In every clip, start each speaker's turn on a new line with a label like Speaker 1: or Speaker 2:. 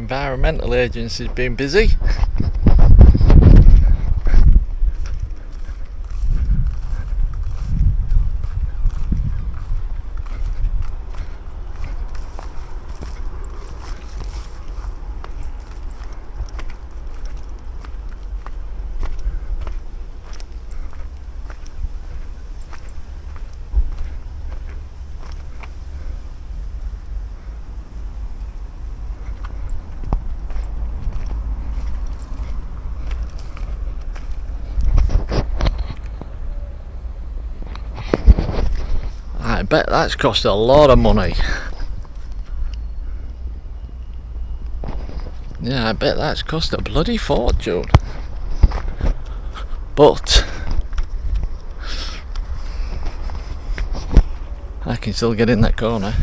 Speaker 1: environmental agency's been busy. I bet that's cost a lot of money. Yeah, I bet that's cost a bloody fortune. But I can still get in that corner.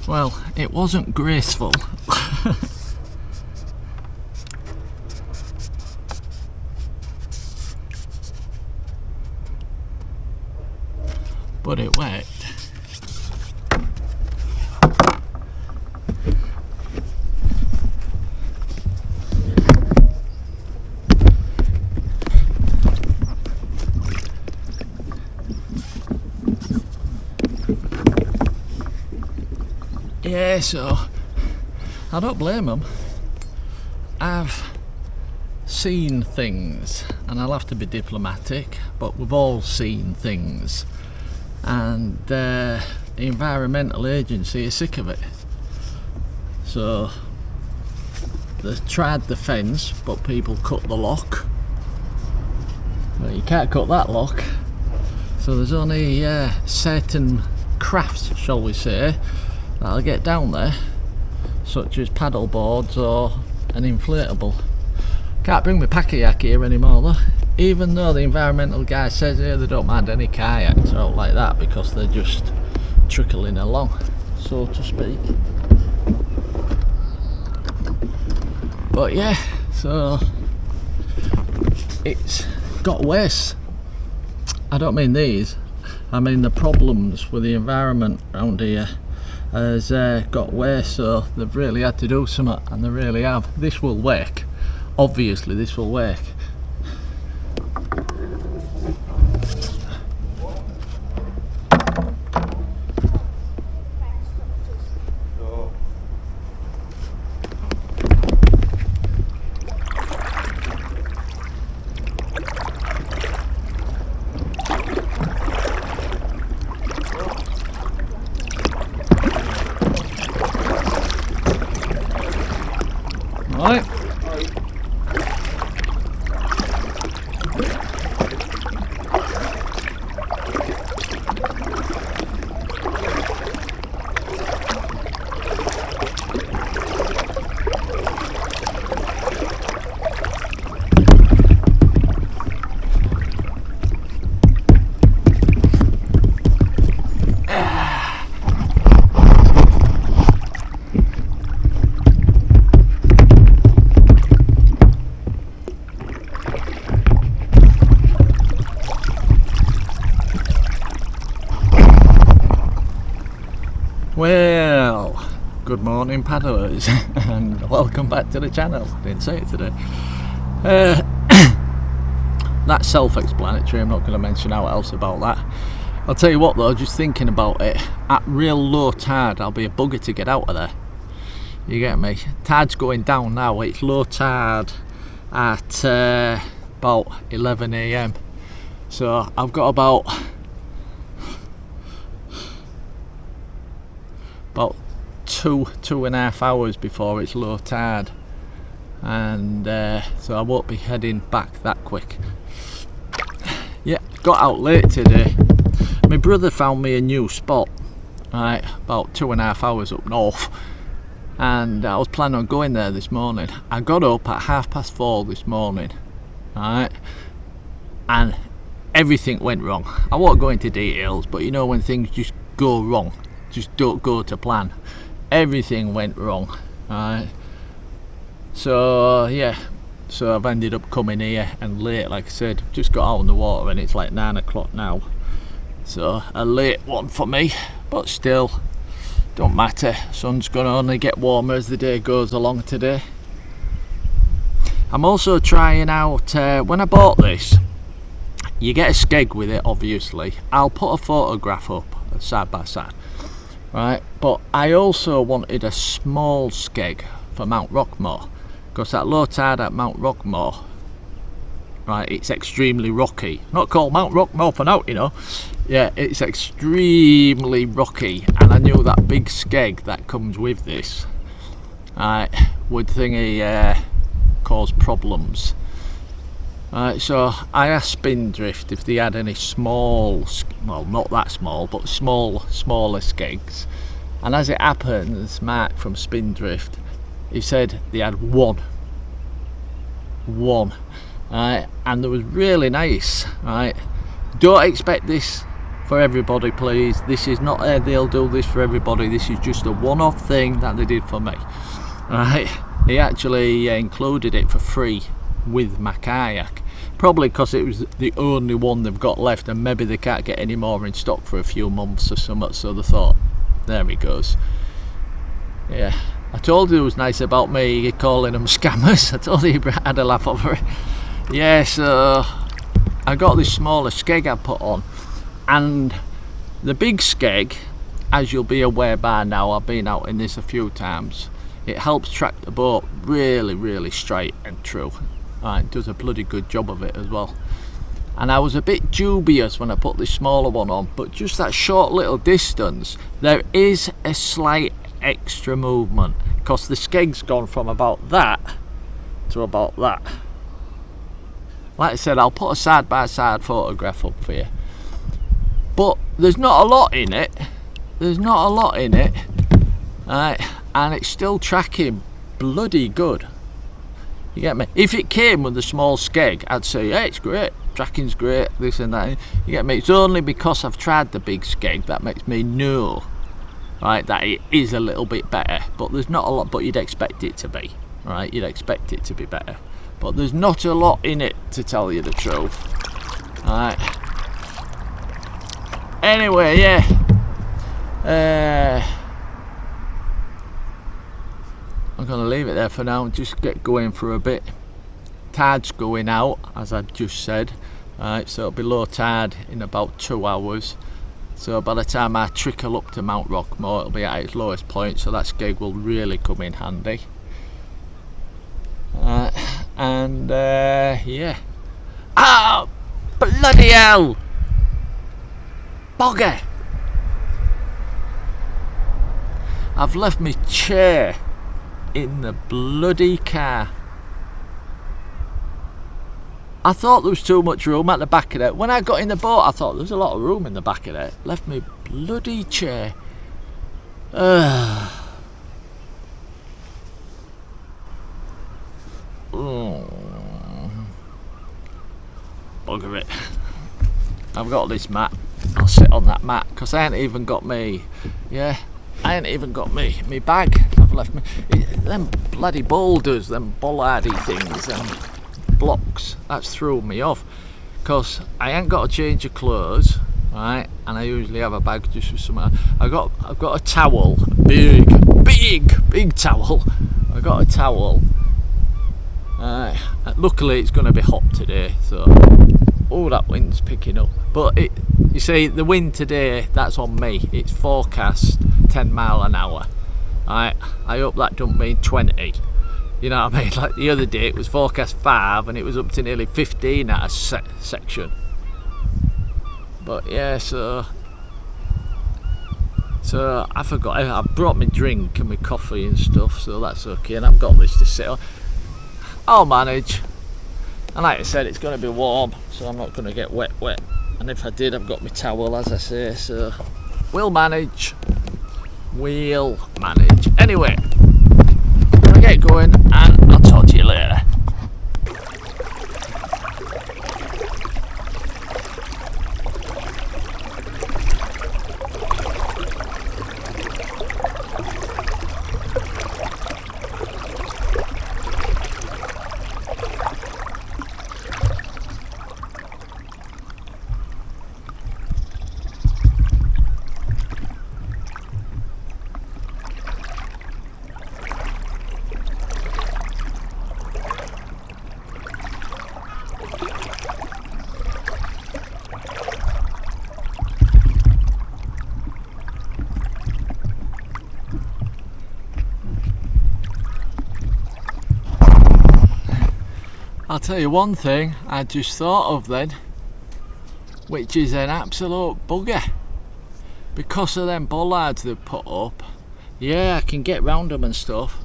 Speaker 1: Well, it wasn't graceful. But it worked. Yeah, so I don't blame them. I've seen things, and I'll have to be diplomatic, but we've all seen things, and the environmental agency is sick of it. So they've tried the fence, but people cut the lock. Well, you can't cut that lock, so there's only certain crafts, shall we say, that'll get down there, such as paddle boards or an inflatable. Can't bring my KAYAK here anymore though, even though the environmental guy says here they don't mind any kayaks out like that because they're just trickling along, so to speak. But yeah, so it's got worse. I don't mean these, I mean the problems with the environment around here has got worse, so they've really had to do something, and they really have. This will work, obviously this will work. Right. Well, good morning paddlers and welcome back to the channel. Didn't say it today. That's self-explanatory, I'm not going to mention how else about that. I'll tell you what though, just thinking about it, at real low tide I'll be a bugger to get out of there. You get me? Tide's going down now, it's low tide at about 11 AM. So I've got about two and a half hours before it's low tide, and so I won't be heading back that quick. Yeah, got out late today. My brother found me a new spot, right, about 2.5 hours up north, and I was planning on going there this morning. I got up at 4:30 this morning, right, and everything went wrong. I won't go into details, but you know when things just go wrong, just don't go to plan. Everything went wrong, right? So yeah, so I've ended up coming here and late, like I said. Just got out on the water and it's like 9 o'clock now, so a late one for me, but still don't matter. Sun's gonna only get warmer as the day goes along today. I'm also trying out, when I bought this, you get a skeg with it, obviously. I'll put a photograph up side by side, right? But I also wanted a small skeg for Mount Rockmore, because at low tide at Mount Rockmore, right, it's extremely rocky. Not called Mount Rockmore for now, you know. Yeah, it's extremely rocky, and I knew that big skeg that comes with this, right, would cause problems. So I asked Spindrift if they had any small, well, not that small, but smaller skegs, and as it happens, Mark from Spindrift, he said they had one, and it was really nice, right? Don't expect this for everybody, please. This is not they'll do this for everybody. This is just a one-off thing that they did for me, right? They actually included it for free with my kayak, probably because it was the only one they've got left, and maybe they can't get any more in stock for a few months or something, so they thought, there he goes. Yeah, I told you it was nice about me calling them scammers. I told you he had a laugh over it. Yeah, so I got this smaller skeg I put on, and the big skeg, as you'll be aware by now, I've been out in this a few times, it helps track the boat really straight and true. It does a bloody good job of it as well. And I was a bit dubious when I put this smaller one on, but just that short little distance, there is a slight extra movement, because the skeg's gone from about that to about that. Like I said, I'll put a side by side photograph up for you, but there's not a lot in it. And it's still tracking bloody good. You get me? If it came with a small skeg, I'd say, yeah, it's great, tracking's great, this and that. You get me? It's only because I've tried the big skeg that makes me know, right, that it is a little bit better. But there's not a lot, but you'd expect it to be, right? You'd expect it to be better. But there's not a lot in it, to tell you the truth. Right. Anyway, yeah. I'm going to leave it there for now, just get going for a bit. Tide's going out, as I just said, right, so it'll be low tide in about 2 hours. So by the time I trickle up to Mount Rockmore, it'll be at its lowest point, so that skeg will really come in handy. Yeah. Oh, bloody hell! Bugger! I've left my chair in the bloody car. I thought there was too much room at the back of it. When I got in the boat, I thought there was a lot of room in the back of it. Left me bloody chair. Oh. Bugger it. I've got this mat. I'll sit on that mat, because I ain't even got me. Yeah, I ain't even got me bag. I've left me them bloody boulders, them bollardy things, them blocks. That's thrown me off, because I ain't got a change of clothes, right? And I usually have a bag just for something. I've got a towel, big towel. I got a towel. Luckily it's going to be hot today, so oh, that wind's picking up. But you see, the wind today, that's on me. It's forecast 10 mile an hour. I hope that don't mean 20. You know what I mean? Like the other day, it was forecast 5 and it was up to nearly 15 at a section. But yeah, so So I forgot, I brought my drink and my coffee and stuff, so that's okay, and I've got this to sit on. I'll manage. And like I said, it's going to be warm, so I'm not going to get wet. And if I did, I've got my towel, as I say, so we'll manage. We'll manage. Anyway, I'm going to get going, and I'll talk to you later. I'll tell you one thing I just thought of then, which is an absolute bugger. Because of them bollards they've put up, yeah, I can get round them and stuff,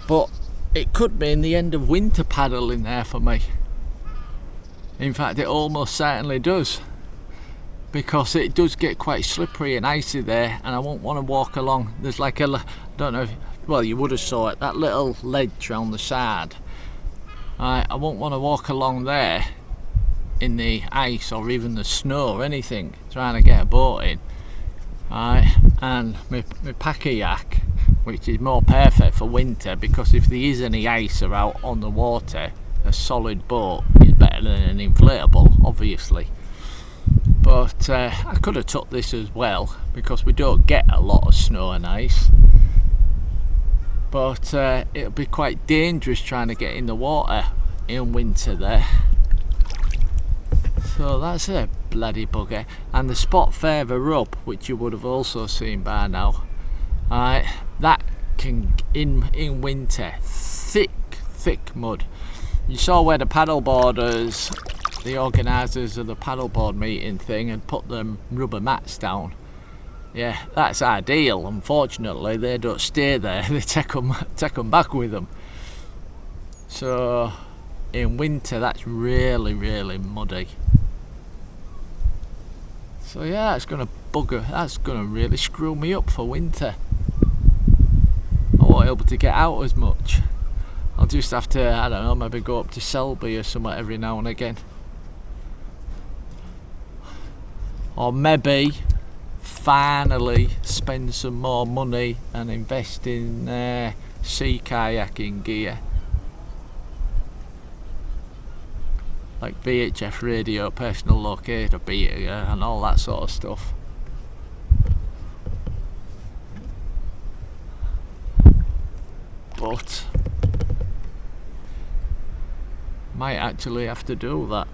Speaker 1: but it could mean the end of winter paddling there for me. In fact, it almost certainly does, because it does get quite slippery and icy there, and I won't want to walk along. There's like a, I don't know if, well, you would have saw it, that little ledge around the side. I won't want to walk along there in the ice or even the snow or anything trying to get a boat in. And my KAYAK, which is more perfect for winter, because if there is any ice or out on the water, a solid boat is better than an inflatable, obviously. But I could have took this as well, because we don't get a lot of snow and ice. But it'll be quite dangerous trying to get in the water in winter there. So that's a bloody bugger. And the spot further up, which you would have also seen by now, that can, in winter, thick mud. You saw where the paddleboarders, the organisers of the paddleboard meeting thing, had put them rubber mats down. Yeah, that's ideal. Unfortunately, they don't stay there. They take them back with them. So in winter, that's really muddy. So yeah, that's gonna bugger. That's gonna really screw me up for winter. I won't be able to get out as much. I'll just have to, I don't know, maybe go up to Selby or something every now and again. Or maybe finally spend some more money and invest in sea kayaking gear, like VHF radio, personal locator, beater, and all that sort of stuff. But might actually have to do that.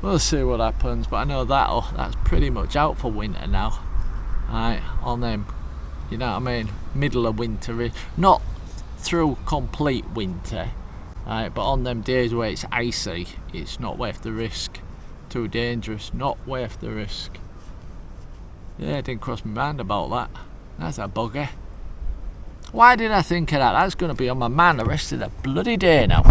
Speaker 1: We'll see what happens, but I know that's pretty much out for winter now. On them, you know what I mean, middle of winter, not through complete winter, but on them days where it's icy, it's not worth the risk. Too dangerous, not worth the risk. Yeah, it didn't cross my mind about that. That's a bugger. Why did I think of that? That's going to be on my mind the rest of the bloody day now.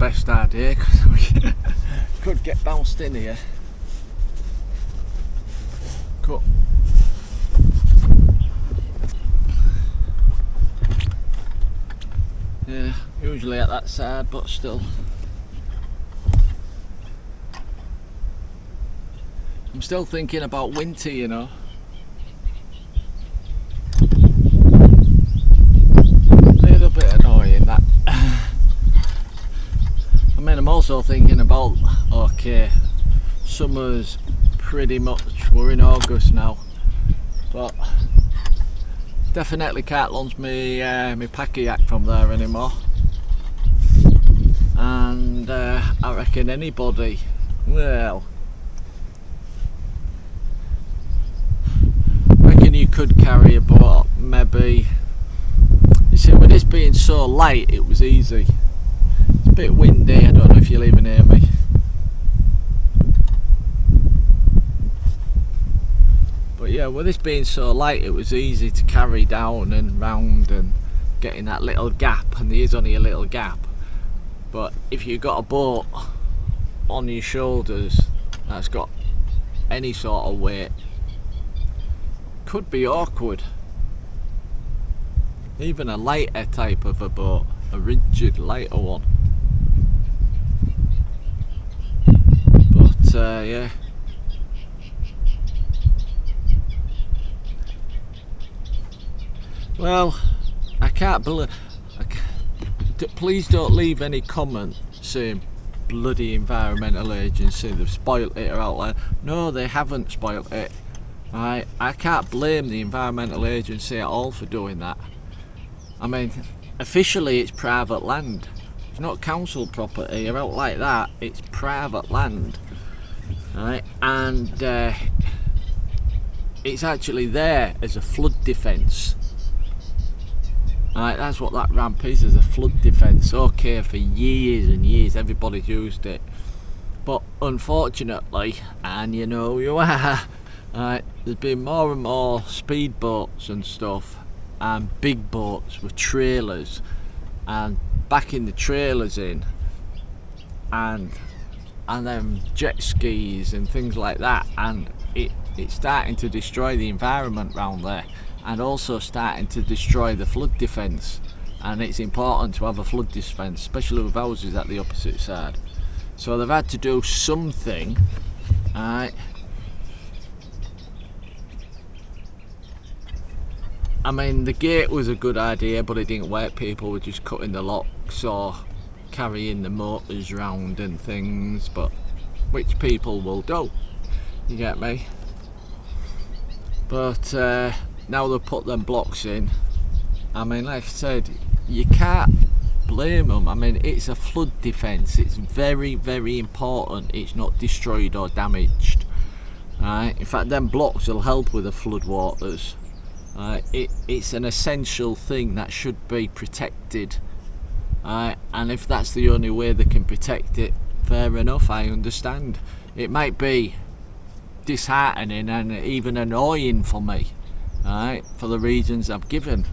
Speaker 1: best idea because we could get bounced in here. Cut. Yeah, usually at that side, but still. I'm still thinking about winter, you know. Little bit annoying that. I mean, I'm also thinking about, okay, summer's pretty much, we're in August now, but definitely can't launch me my KAYAK from there anymore. And I reckon anybody, well, I reckon you could carry a boat, maybe. You see, with this being so light, it was easy. It's a bit windy, I don't know if you'll even hear me. But yeah, with this being so light, it was easy to carry down and round and get in that little gap, and there is only a little gap. But if you've got a boat on your shoulders that's got any sort of weight, could be awkward. Even a lighter type of a boat, a rigid lighter one. But yeah. Well, I can't believe. Please don't leave any comment saying bloody environmental agency, they've spoilt it or out there. No, they haven't spoilt it. I can't blame the environmental agency at all for doing that. I mean, officially it's private land. It's not council property or out like that. It's private land, right? And it's actually there as a flood defence. Right, that's what that ramp is, as a flood defence. Okay, for years and years everybody's used it, but unfortunately, and you know you are, right, there's been more and more speedboats and stuff, and big boats with trailers, and backing the trailers in, and then jet skis and things like that, and it's starting to destroy the environment round there, and also starting to destroy the flood defence. And it's important to have a flood defence, especially with houses at the opposite side. So they've had to do something, right? I mean, the gate was a good idea, but it didn't work. People were just cutting the locks or carrying the motors round and things, but which people will do, you get me? But now they've put them blocks in. I mean, like I said, you can't blame them. I mean, it's a flood defence. It's very, very important it's not destroyed or damaged. Right? In fact, them blocks will help with the flood waters. It's an essential thing that should be protected. And if that's the only way they can protect it, fair enough, I understand. It might be disheartening and even annoying for me, for the reasons I've given,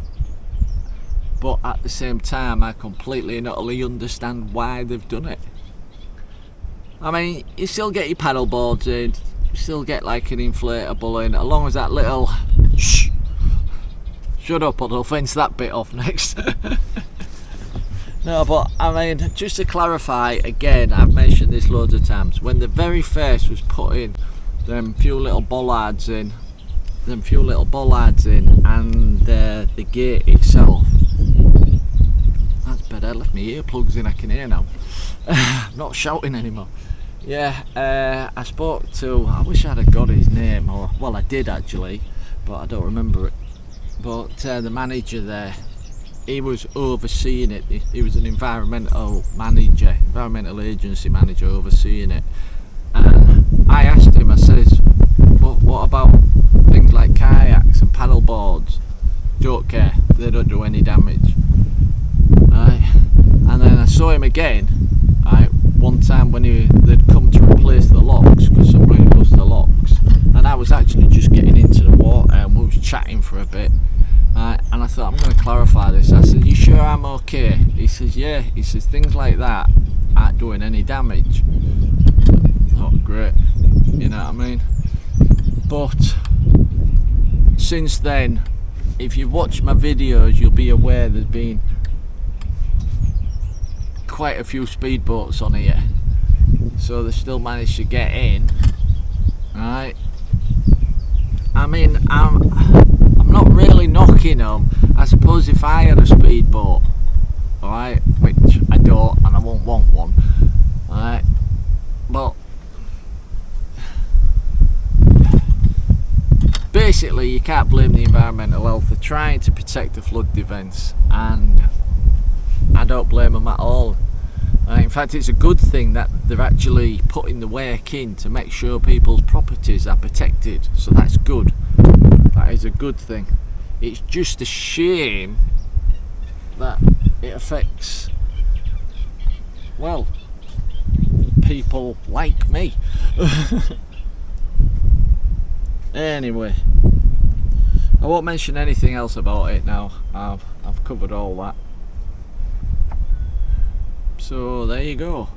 Speaker 1: but at the same time I completely and utterly understand why they've done it. I mean, you still get your paddle boards in, you still get like an inflatable in, as long as that little shut up, or I'll fence that bit off next. No, but I mean, just to clarify again, I've mentioned this loads of times, when the very first was putting them few little bollards in, and the gate itself, that's better. I left my earplugs in, I can hear now. I'm not shouting anymore. Yeah, I spoke to, I wish I'd have got his name, or well, I did actually, but I don't remember it. But the manager there, he was overseeing it. He was an environmental agency manager overseeing it. And I asked him, I says, what about things like kayaks and paddle boards? Don't care, they don't do any damage. Right. And then I saw him again, one time when they'd come to replace the locks, because somebody lost the locks, and I was actually just getting into the water and we was chatting for a bit. And I thought, I'm going to clarify this. I said, you sure I'm okay? He says, yeah. He says, things like that, aren't doing any damage. Oh, great, you know what I mean? But since then, if you've watched my videos, you'll be aware there's been quite a few speedboats on here, so they still managed to get in. Right, I mean, I'm not really knocking them. I suppose if I had a speedboat, alright, which I don't and I won't want one, alright, but basically you can't blame the environmental health. They're trying to protect the flood defence, and I don't blame them at all. In fact, it's a good thing that they're actually putting the work in to make sure people's properties are protected, so that's good. That is a good thing. It's just a shame that it affects, well, people like me. Anyway, I won't mention anything else about it now. I've covered all that. So there you go.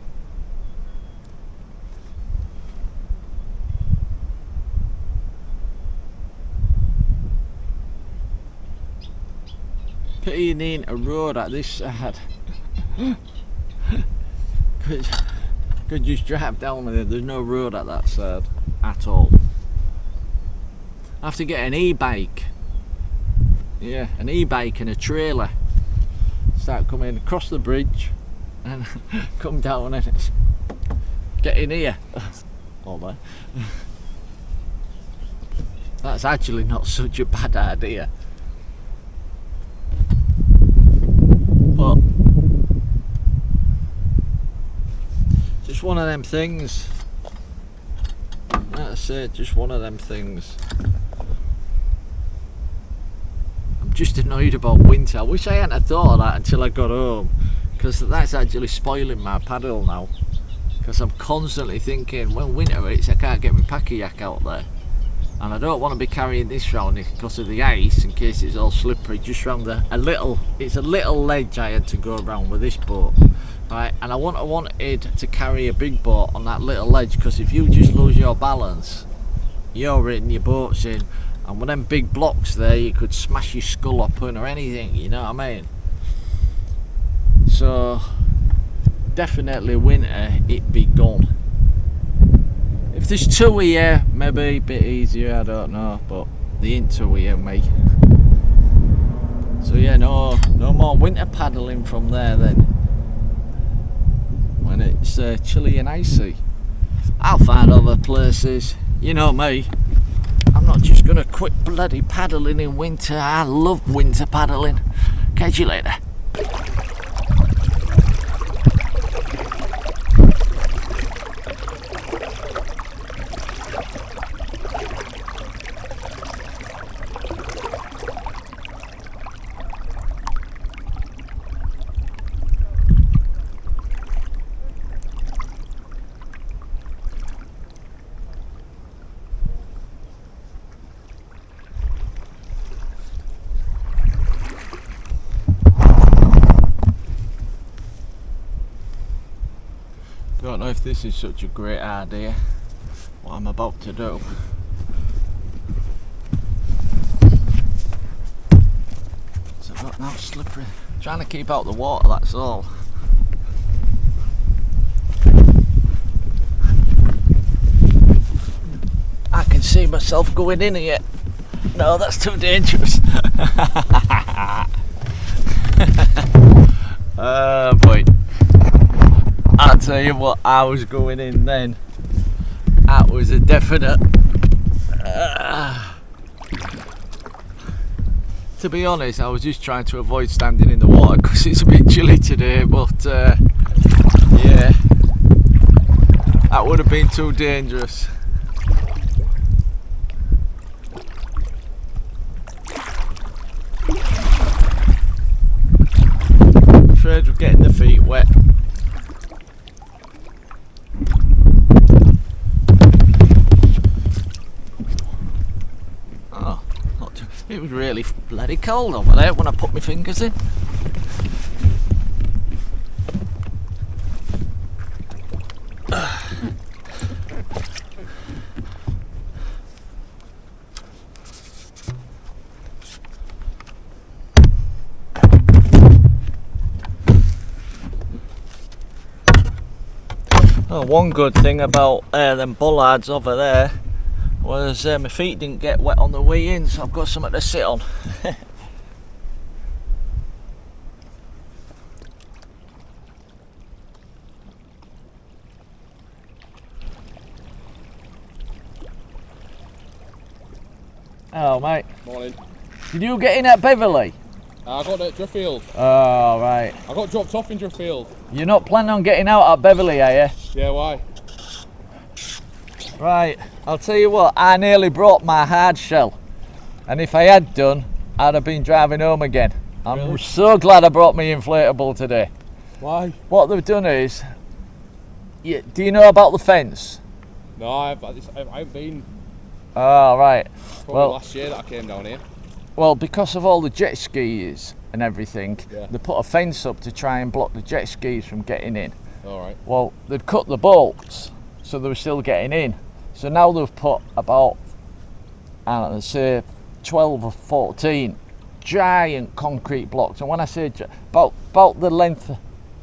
Speaker 1: Pity you need a road at this side. Could just drive down there. There's no road at that side at all. I have to get an e-bike. Yeah, an e-bike and a trailer. Start coming across the bridge and come down and get in here. All there. That's actually not such a bad idea. But just one of them things. That's it, just one of them things. I'm just annoyed about winter. I wish I hadn't thought of that until I got home, because that's actually spoiling my paddle now, because I'm constantly thinking when winter hits I can't get my KAYAK out there, and I don't want to be carrying this round because of the ice, in case it's all slippery. Just round it's a little ledge I had to go around with this boat, right? And I wanted to carry a big boat on that little ledge, because if you just lose your balance, you're hitting your boats in, and with them big blocks there you could smash your skull open or anything, you know what I mean? So definitely winter it be gone. If there's two here, maybe a bit easier, I don't know, but there ain't two here, mate. So yeah, no more winter paddling from there then, when it's chilly and icy. I'll find other places, you know me. I'm not just gonna quit bloody paddling in winter. I love winter paddling. Catch you later. Don't know if this is such a great idea, what I'm about to do. So look, now slippery. Trying to keep out the water, that's all. I can see myself going in here. No, that's too dangerous. Oh boy. I'll tell you what, I was going in then. That was a definite. To be honest, I was just trying to avoid standing in the water because it's a bit chilly today, but yeah, that would have been too dangerous. I'm afraid of getting the feet wet. It was really bloody cold over there when I put my fingers in. Well, one good thing about them bollards over there was my feet didn't get wet on the way in, so I've got something to sit on. Hello, mate.
Speaker 2: Morning.
Speaker 1: Did you get in at Beverley?
Speaker 2: I got at Driffield.
Speaker 1: Oh, right.
Speaker 2: I got dropped off in Driffield.
Speaker 1: You're not planning on getting out at Beverley, are you?
Speaker 2: Yeah, why?
Speaker 1: Right, I'll tell you what, I nearly brought my hard shell. And if I had done, I'd have been driving home again. I'm
Speaker 2: Really?
Speaker 1: so glad I brought my inflatable today.
Speaker 2: Why?
Speaker 1: What they've done is, do you know about the fence?
Speaker 2: No, I haven't been.
Speaker 1: Oh, right.
Speaker 2: Probably
Speaker 1: Well,
Speaker 2: last year that I came down here.
Speaker 1: Well, because of all the jet skis and everything,
Speaker 2: Yeah.
Speaker 1: they put a fence up to try and block the jet skis from getting in.
Speaker 2: Alright.
Speaker 1: Well, they'd cut the bolts, so they were still getting in. So now they've put about, I don't know, say 12 or 14 giant concrete blocks. And when I say about the length,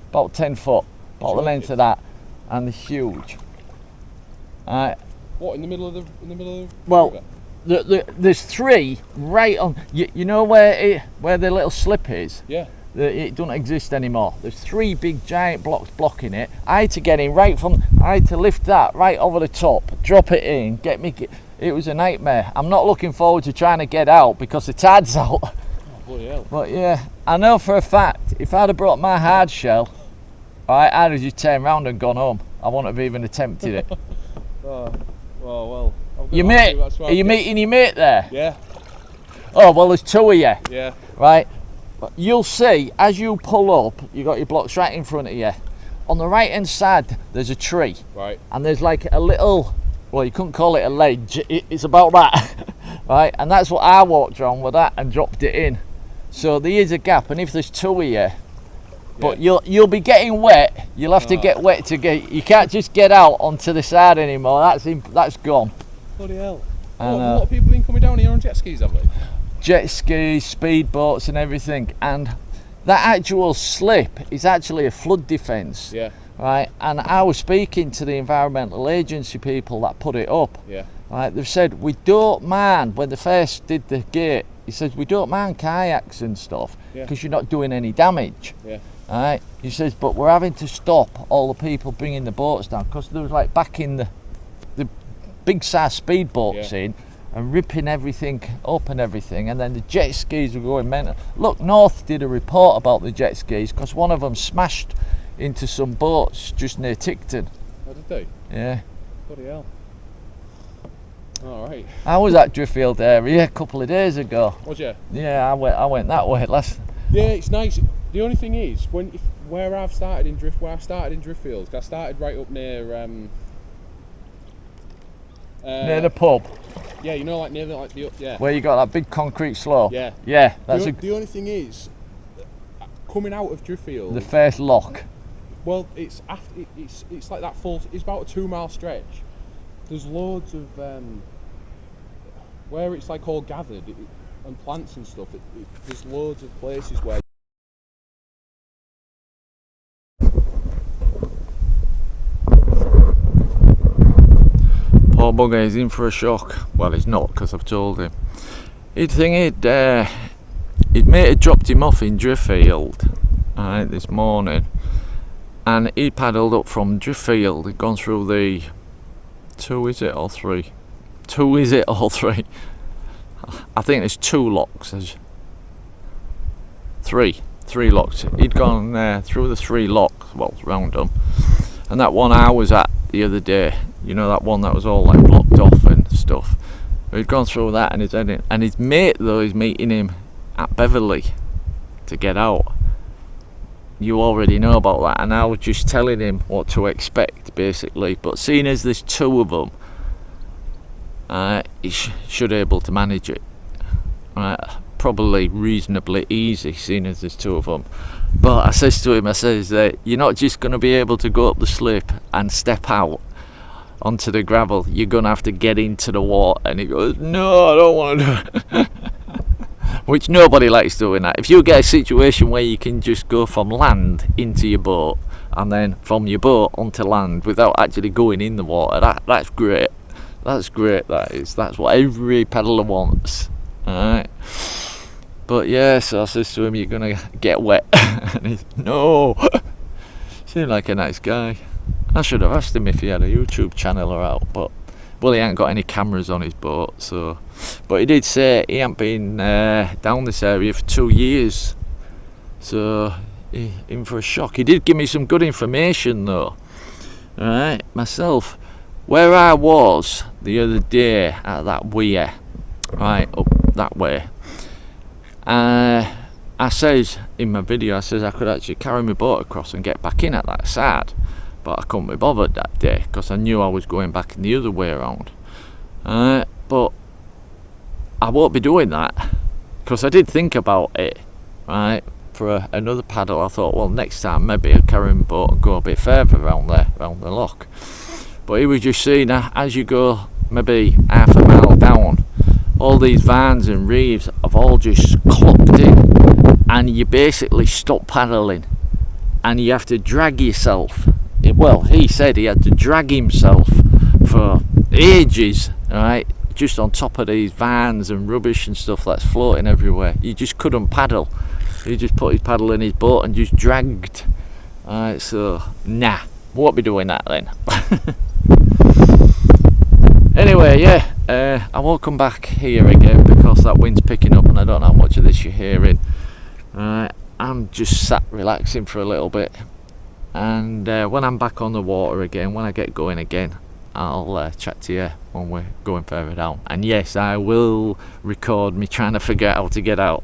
Speaker 1: about 10 foot, about the length of that, and they're huge.
Speaker 2: What, in the middle of the
Speaker 1: Well,
Speaker 2: river?
Speaker 1: there's three right on. You know where the little slip is?
Speaker 2: Yeah.
Speaker 1: It doesn't exist anymore. There's three big giant blocks blocking it. I had to get in right from. I had to lift that right over the top, drop it in, It was a nightmare. I'm not looking forward to trying to get out because the tide's out.
Speaker 2: Oh, bloody hell.
Speaker 1: But yeah, I know for a fact if I'd have brought my hard shell, I'd have just turned round and gone home. I wouldn't have even attempted it.
Speaker 2: Oh, well.
Speaker 1: Your mate? Are you meeting your mate there?
Speaker 2: Yeah.
Speaker 1: Oh well, there's two of you.
Speaker 2: Yeah.
Speaker 1: Right. You'll see as you pull up, you got your blocks right in front of you. On the right hand side, there's a tree.
Speaker 2: Right.
Speaker 1: And there's like a little, well, you couldn't call it a ledge. It's about that, right? And that's what I walked around with that and dropped it in. So there is a gap, and if there's two of you, but you'll be getting wet. You'll have to get wet to get. You can't just get out onto the side anymore. That's gone.
Speaker 2: Bloody hell.
Speaker 1: And,
Speaker 2: Have a lot of people been coming down here on jet skis, have they?
Speaker 1: Jet skis, speed boats, and everything. And that actual slip is actually a flood defence.
Speaker 2: Yeah.
Speaker 1: Right. And I was speaking to the environmental agency people that put it up.
Speaker 2: Yeah.
Speaker 1: Right. They've said we don't mind when they first did the gate. He says we don't mind kayaks and stuff because you're not doing any damage.
Speaker 2: Yeah.
Speaker 1: Right. He says, but we're having to stop all the people bringing the boats down because there was like backing the big size speed boats in and ripping everything up and everything, and then the jet skis were going mental. Look, North did a report about the jet skis because one of them smashed into some boats just near Ticton.
Speaker 2: Oh, did they?
Speaker 1: Yeah.
Speaker 2: Bloody hell. Alright.
Speaker 1: I was at Driffield area a couple of days ago.
Speaker 2: Was you?
Speaker 1: Yeah, I went that way last.
Speaker 2: Yeah, it's nice. The only thing is, where I started in Driffield, I started right up near
Speaker 1: near the pub.
Speaker 2: Yeah, you know, like near the
Speaker 1: Where you got that big concrete slope.
Speaker 2: Yeah.
Speaker 1: Yeah,
Speaker 2: The only thing is, coming out of Driffield.
Speaker 1: The first lock.
Speaker 2: Well, it's like that full. It's about a 2 mile stretch. There's loads of where it's like all gathered and plants and stuff. There's loads of places where.
Speaker 1: Poor bugger, he's in for a shock. Well, he's not, because I've told him. His mate had dropped him off in Driffield this morning, and he paddled up from Driffield. He'd gone through the two, is it, or three? I think there's two locks. Three locks. He'd gone through the three locks, well, round them, and that one I was at the other day, you know, that one that was all like blocked off and stuff. He'd gone through that and he's heading, and his mate though is meeting him at Beverley to get out. You already know about that, and I was just telling him what to expect basically. But seeing as there's two of them, he should be able to manage it. Probably reasonably easy, seeing as there's two of them. But I says to him, you're not just going to be able to go up the slip and step out onto the gravel. You're going to have to get into the water. And he goes, no, I don't want to do it. which nobody likes doing that. If you get a situation where you can just go from land into your boat and then from your boat onto land without actually going in the water, that's great. That's great, that is. That's what every paddler wants. Alright. But yeah, so I says to him, you're gonna get wet. And he's, no. Seemed like a nice guy. I should have asked him if he had a YouTube channel or out, but well, he ain't got any cameras on his boat, so. But he did say he ain't been down this area for 2 years, so he in for a shock. He did give me some good information though. Alright, myself, where I was the other day at that weir, right up that way, I says in my video, I says I could actually carry my boat across and get back in at that side, but I couldn't be bothered that day because I knew I was going back the other way around. But I won't be doing that because I did think about it, right, for another paddle. I thought, well, next time maybe I'll carry my boat and go a bit further around there, around the loch. But he was just saying that as you go maybe half a mile down, all these vines and reefs have all just clocked in, and you basically stop paddling and you have to drag yourself. Well, he said he had to drag himself for ages, right, just on top of these vines and rubbish and stuff that's floating everywhere. You just couldn't paddle. He just put his paddle in his boat and just dragged. Alright, so nah, won't be doing that then. Anyway, yeah, I won't come back here again because that wind's picking up and I don't know how much of this you're hearing. I'm just sat relaxing for a little bit, and when I'm back on the water again, when I get going again, I'll chat to you when we're going further down. And yes, I will record me trying to figure out how to get out.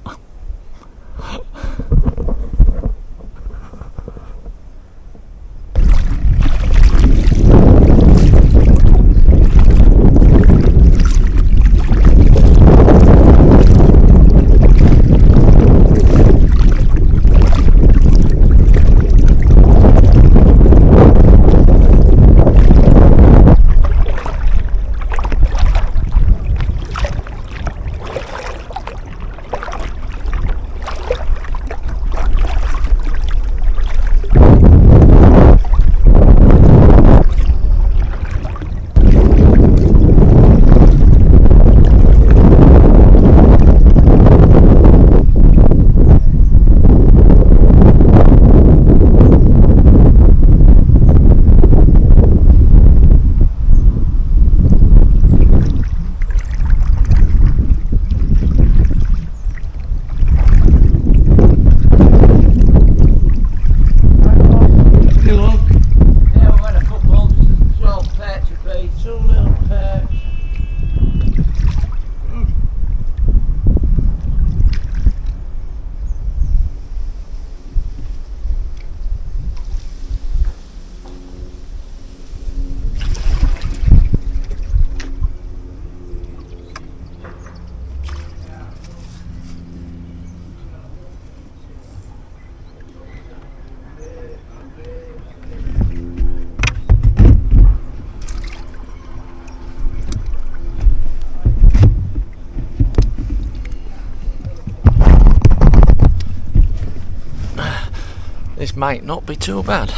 Speaker 1: This might not be too bad.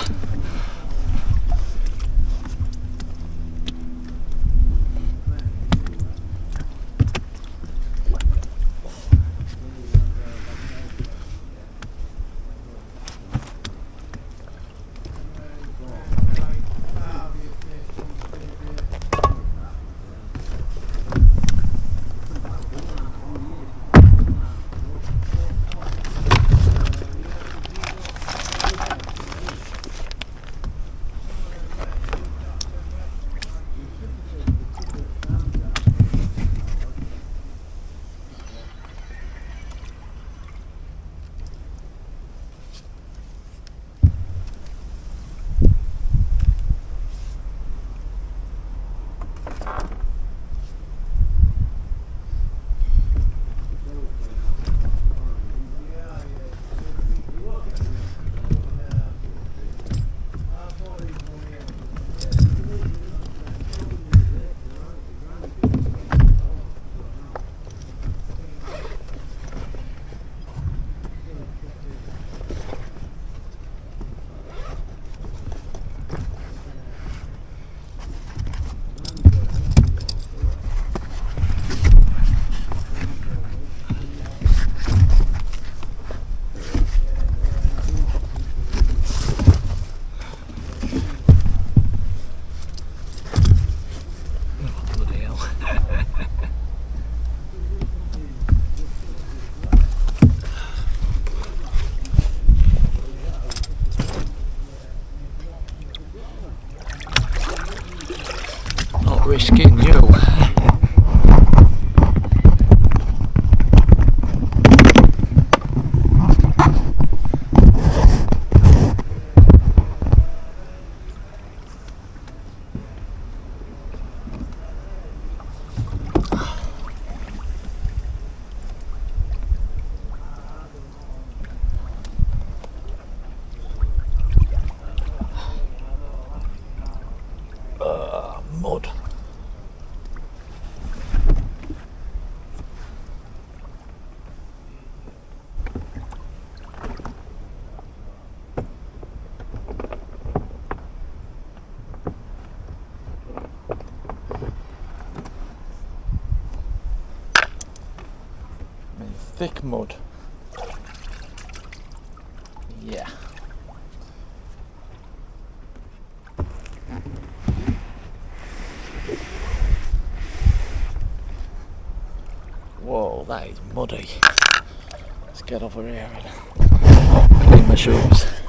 Speaker 1: risking you. Mud. Thick mud. Yeah. Whoa, that is muddy. Let's get over here and clean my shoes.